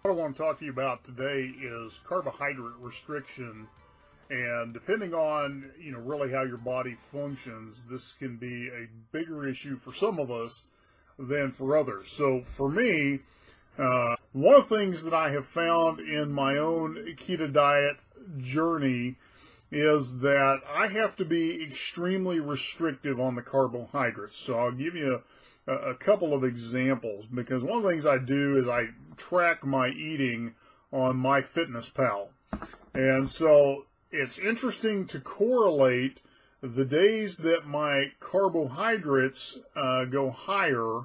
What I want to talk to you about today is carbohydrate restriction, and depending on really how your body functions, this can be a bigger issue for some of us than for others. So for me, one of the things that I have found in my own keto diet journey is that I have to be extremely restrictive on the carbohydrates. So I'll give you a couple of examples, because one of the things I do is I track my eating on MyFitnessPal. And so it's interesting to correlate the days that my carbohydrates go higher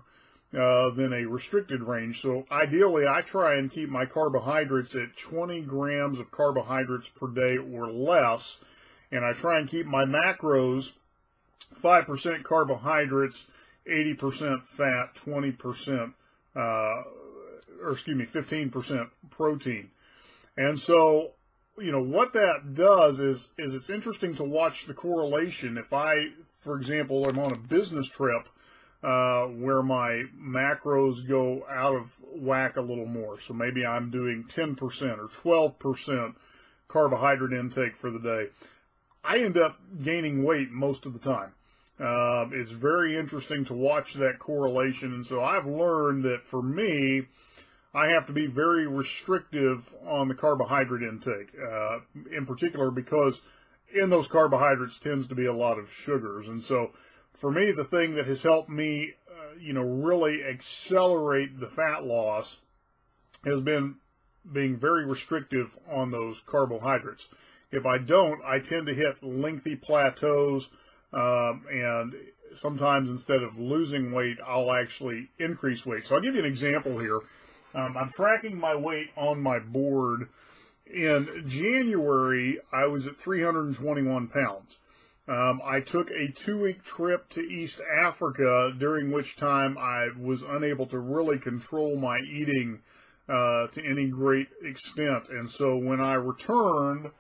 than a restricted range. So ideally, I try and keep my carbohydrates at 20 grams of carbohydrates per day or less, and I try and keep my macros 5% carbohydrates, 80% fat, 20%, 15% protein. And so, what that does is it's interesting to watch the correlation. If I, for example, am on a business trip where my macros go out of whack a little more, so maybe I'm doing 10% or 12% carbohydrate intake for the day, I end up gaining weight most of the time. It's very interesting to watch that correlation, and so I've learned that for me, I have to be very restrictive on the carbohydrate intake, in particular because in those carbohydrates tends to be a lot of sugars. And so for me, the thing that has helped me, really accelerate the fat loss has been being very restrictive on those carbohydrates. If I don't, I tend to hit lengthy plateaus, and sometimes instead of losing weight, I'll actually increase weight. So I'll give you an example here. I'm tracking my weight on my board. In January, I was at 321 pounds. I took a 2-week trip to East Africa, during which time I was unable to really control my eating to any great extent. And so when I returned,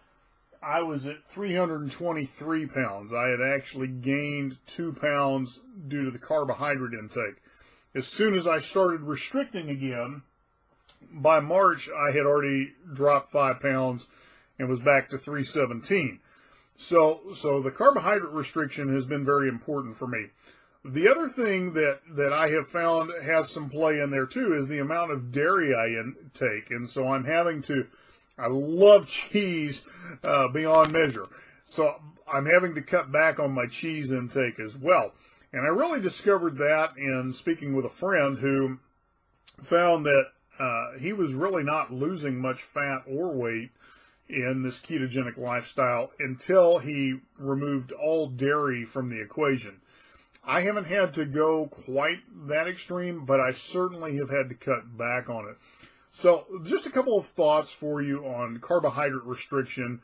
I was at 323 pounds. I had actually gained 2 pounds due to the carbohydrate intake. As soon as I started restricting again, by March, I had already dropped 5 pounds and was back to 317. So the carbohydrate restriction has been very important for me. The other thing that I have found has some play in there too is the amount of dairy I intake. And so I love cheese beyond measure. So I'm having to cut back on my cheese intake as well. And I really discovered that in speaking with a friend who found that he was really not losing much fat or weight in this ketogenic lifestyle until he removed all dairy from the equation. I haven't had to go quite that extreme, but I certainly have had to cut back on it. So just a couple of thoughts for you on carbohydrate restriction.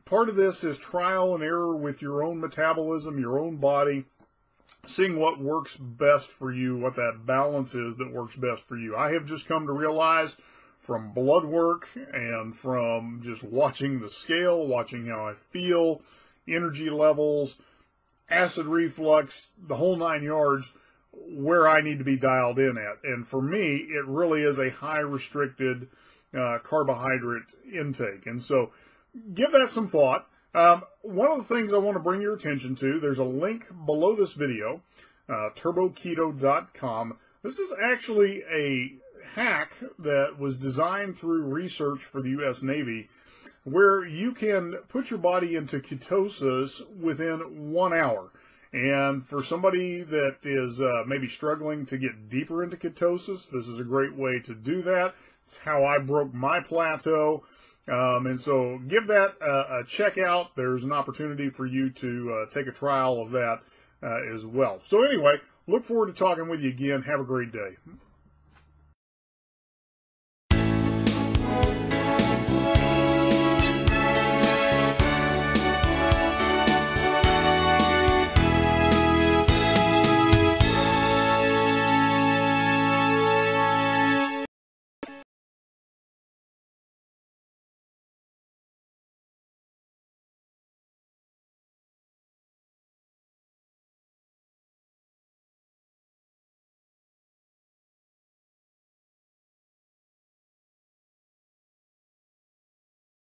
Part of this is trial and error with your own metabolism, your own body, seeing what works best for you, what that balance is that works best for you. I have just come to realize from blood work and from just watching the scale, watching how I feel, energy levels, acid reflux, the whole 9 yards, where I need to be dialed in at. And for me, it really is a high restricted carbohydrate intake. And so give that some thought. One of the things I want to bring your attention to, there's a link below this video, turboketo.com. This is actually a hack that was designed through research for the U.S. Navy, where you can put your body into ketosis within 1 hour. And for somebody that is maybe struggling to get deeper into ketosis, this is a great way to do that. It's how I broke my plateau. And so give that a check out. There's an opportunity for you to take a trial of that as well. So anyway, look forward to talking with you again. Have a great day.